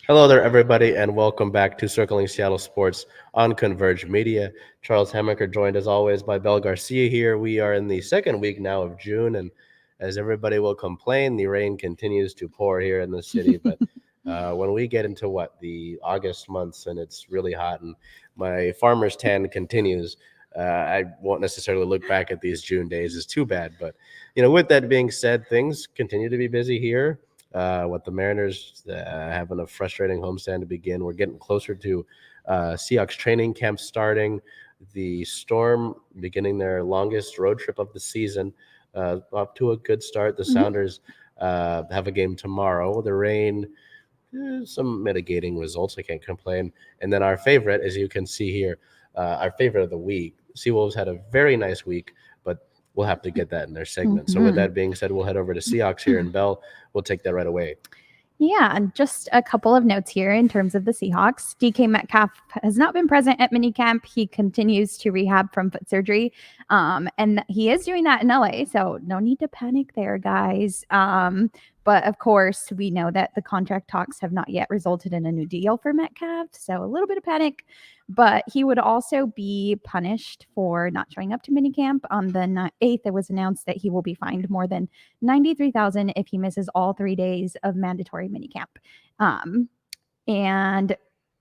Hello there, everybody, and welcome back to Circling Seattle Sports on Converge Media. Charles Hammaker joined as always by Bel Garcia here. We are in the second week now of June, and as everybody will complain, the rain continues to pour here in the city. But when we get into the August months and it's really hot and my farmer's tan continues, I won't necessarily look back at these June days as too bad. But, with that being said, things continue to be busy here. With the Mariners having a frustrating homestand to begin. We're getting closer to Seahawks training camp starting. The Storm beginning their longest road trip of the season. Off to a good start. The Sounders have a game tomorrow. The Rain, some mitigating results. I can't complain. And then our favorite, as you can see here, our favorite of the week. Seawolves had a very nice week, but we'll have to get that in their segment. So with that being said, we'll head over to Seahawks here, and Bel will take that right away. Yeah, and just a couple of notes here in terms of the Seahawks. DK Metcalf has not been present at minicamp. He continues to rehab from foot surgery, and he is doing that in LA, so no need to panic there, guys. But of course, we know that the contract talks have not yet resulted in a new deal for Metcalf, so a little bit of panic. But he would also be punished for not showing up to minicamp. On the 8th, it was announced that he will be fined more than $93,000 if he misses all 3 days of mandatory minicamp. And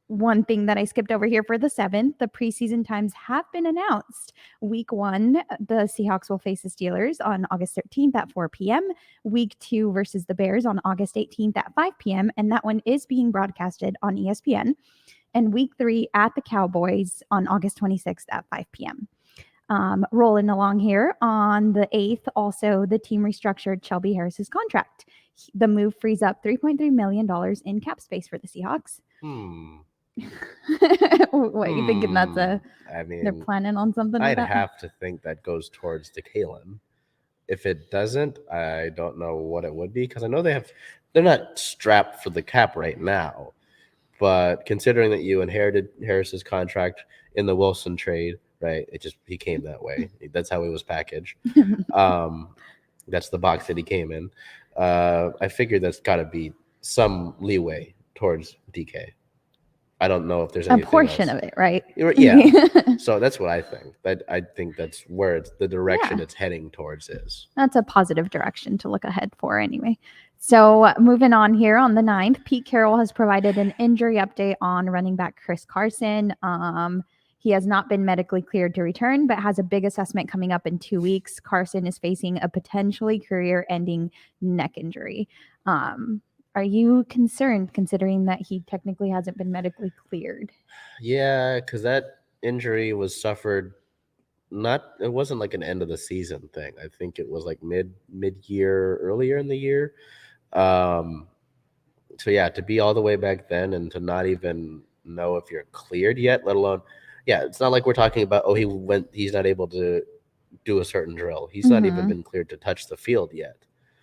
one thing that I skipped over here for the 7th, the preseason times have been announced. Week 1, the Seahawks will face the Steelers on August 13th at 4 p.m. Week 2 versus the Bears on August 18th at 5 p.m. And that one is being broadcasted on ESPN. And week 3 at the Cowboys on August 26th at 5 p.m. Rolling along here on the 8th, also the team restructured Shelby Harris's contract. The move frees up $3.3 million in cap space for the Seahawks. What, you thinking they're planning on something like that? I'd have to think that goes towards the Kalen. If it doesn't, I don't know what it would be, because I know they're not strapped for the cap right now. But considering that you inherited Harris's contract in the Wilson trade, right? He came that way. That's how he was packaged. That's the box that he came in. I figured that's got to be some leeway towards DK. I don't know if there's anything a portion else of it, right? Yeah. So that's what I think. I think that's where the direction it's heading towards is. That's a positive direction to look ahead for anyway. So moving on here on the 9th, Pete Carroll has provided an injury update on running back Chris Carson. He has not been medically cleared to return, but has a big assessment coming up in 2 weeks. Carson is facing a potentially career-ending neck injury. Are you concerned considering that he technically hasn't been medically cleared? Yeah, because that injury was suffered. It wasn't like an end of the season thing. I think it was like mid-year, earlier in the year. So yeah, to be all the way back then and to not even know if you're cleared yet, let alone, it's not like we're talking about, he's not able to do a certain drill. He's not even been cleared to touch the field yet.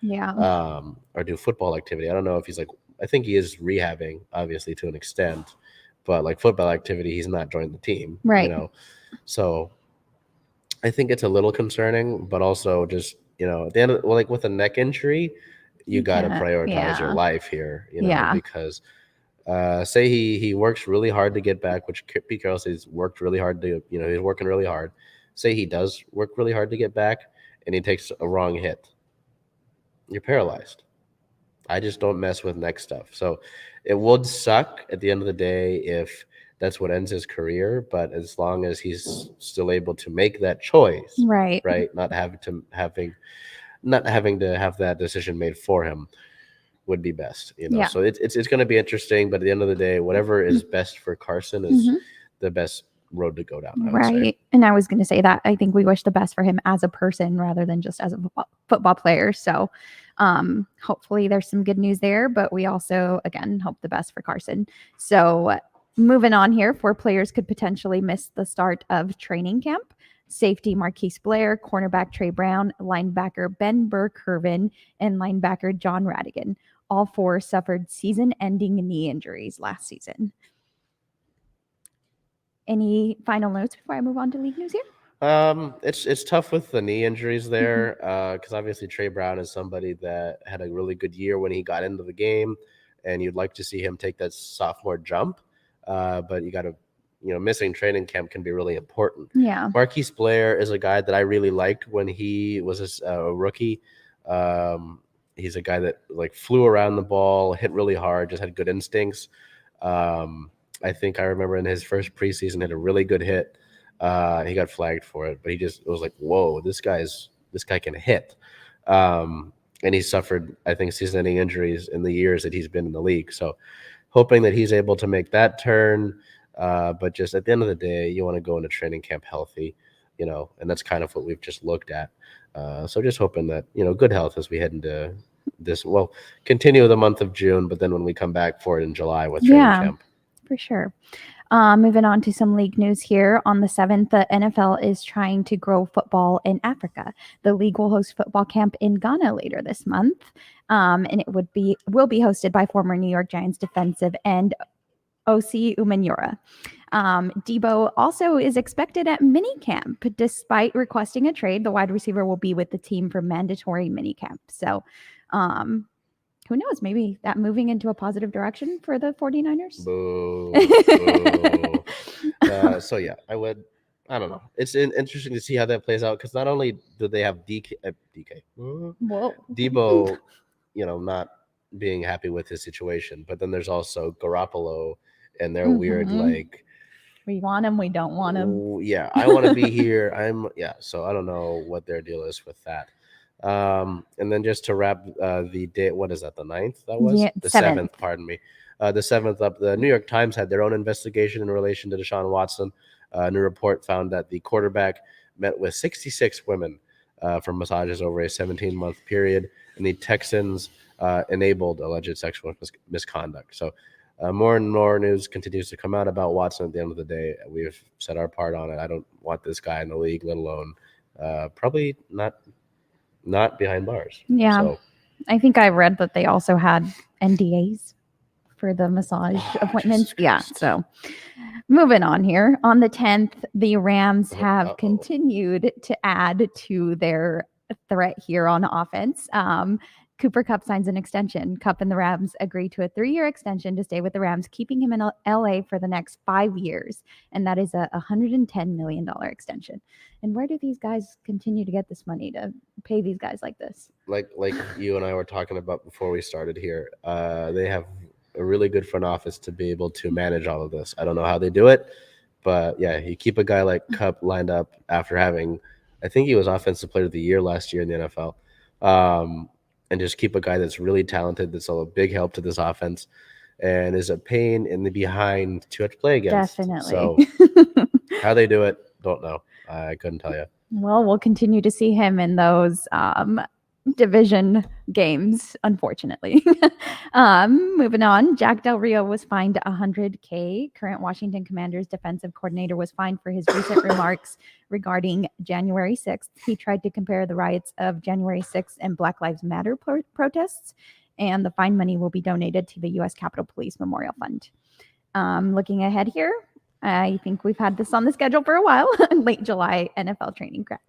Yeah. Or do football activity. I don't know if I think he is rehabbing, obviously, to an extent, but like football activity, he's not joined the team. Right. So I think it's a little concerning, but also just, at the end of, like with a neck injury, you got to prioritize your life here, because say he works really hard to get back, which Pete Carroll says worked really hard to, he's working really hard. Say he does work really hard to get back and he takes a wrong hit. You're paralyzed. I just don't mess with neck stuff. So it would suck at the end of the day if that's what ends his career, but as long as he's still able to make that choice, right, not having to have that decision made for him would be best, So it's going to be interesting, but at the end of the day, whatever is best for Carson is the best road to go down. Right. And I was going to say that I think we wish the best for him as a person rather than just as a football player. So hopefully there's some good news there, but we also, again, hope the best for Carson. So moving on here, 4 players could potentially miss the start of training camp. Safety Marquise Blair, cornerback Trey Brown, linebacker Ben Burr-Kirven, and linebacker John Radigan. All 4 suffered season-ending knee injuries last season. Any final notes before I move on to league news here? It's tough with the knee injuries there, because obviously Trey Brown is somebody that had a really good year when he got into the game, and you'd like to see him take that sophomore jump. But you got to, missing training camp can be really important. Yeah. Marquise Blair is a guy that I really liked when he was a rookie. He's a guy that flew around the ball, hit really hard, just had good instincts. I think I remember in his first preseason hit a really good hit. He got flagged for it, but it was like, whoa, this guy can hit. And he suffered, I think, season-ending injuries in the years that he's been in the league. So hoping that he's able to make that turn. But just at the end of the day, you want to go into training camp healthy, and that's kind of what we've just looked at. So just hoping that, good health as we head into this, continue the month of June, but then when we come back for it in July with training camp. For sure. Moving on to some league news here. On the 7th, the NFL is trying to grow football in Africa. The league will host football camp in Ghana later this month, and it will be hosted by former New York Giants defensive end O.C. Umenyiora. Debo also is expected at minicamp. Despite requesting a trade, the wide receiver will be with the team for mandatory minicamp. So, who knows? Maybe that moving into a positive direction for the 49ers. Boo. So yeah, I don't know. It's interesting to see how that plays out, because not only do they have Debo, not being happy with his situation, but then there's also Garoppolo and their weird we want him, we don't want him. Yeah, I want to be here. So I don't know what their deal is with that. And then just to wrap the day, what is that, the 9th? That was the 7th, pardon me. The 7th up, the New York Times had their own investigation in relation to Deshaun Watson. A new report found that the quarterback met with 66 women for massages over a 17-month period, and the Texans enabled alleged sexual misconduct. So more and more news continues to come out about Watson. At the end of the day, we've set our part on it. I don't want this guy in the league, let alone probably not behind bars. Yeah. So, I think I read that they also had NDAs for the massage appointments. Yeah. So moving on here. On the 10th, the Rams have continued to add to their threat here on offense. Cooper Kupp signs an extension. Kupp and the Rams agree to a 3-year extension to stay with the Rams, keeping him in LA for the next 5 years. And that is a $110 million extension. And where do these guys continue to get this money to pay these guys like this? Like you and I were talking about before we started here, they have a really good front office to be able to manage all of this. I don't know how they do it, but yeah, you keep a guy like Kupp lined up after having, I think he was Offensive Player of the Year last year in the NFL. And just keep a guy that's really talented, that's a big help to this offense, and is a pain in the behind to have to play against. Definitely. So how they do it, don't know. I couldn't tell you. Well, we'll continue to see him in those division games, unfortunately. Moving on, Jack Del Rio was fined $100K. Current Washington Commanders defensive coordinator was fined for his recent remarks regarding January 6th. He tried to compare the riots of January 6th and Black Lives Matter protests, and the fine money will be donated to the U.S. Capitol Police Memorial Fund. Looking ahead here, I think we've had this on the schedule for a while. Late July NFL training camp.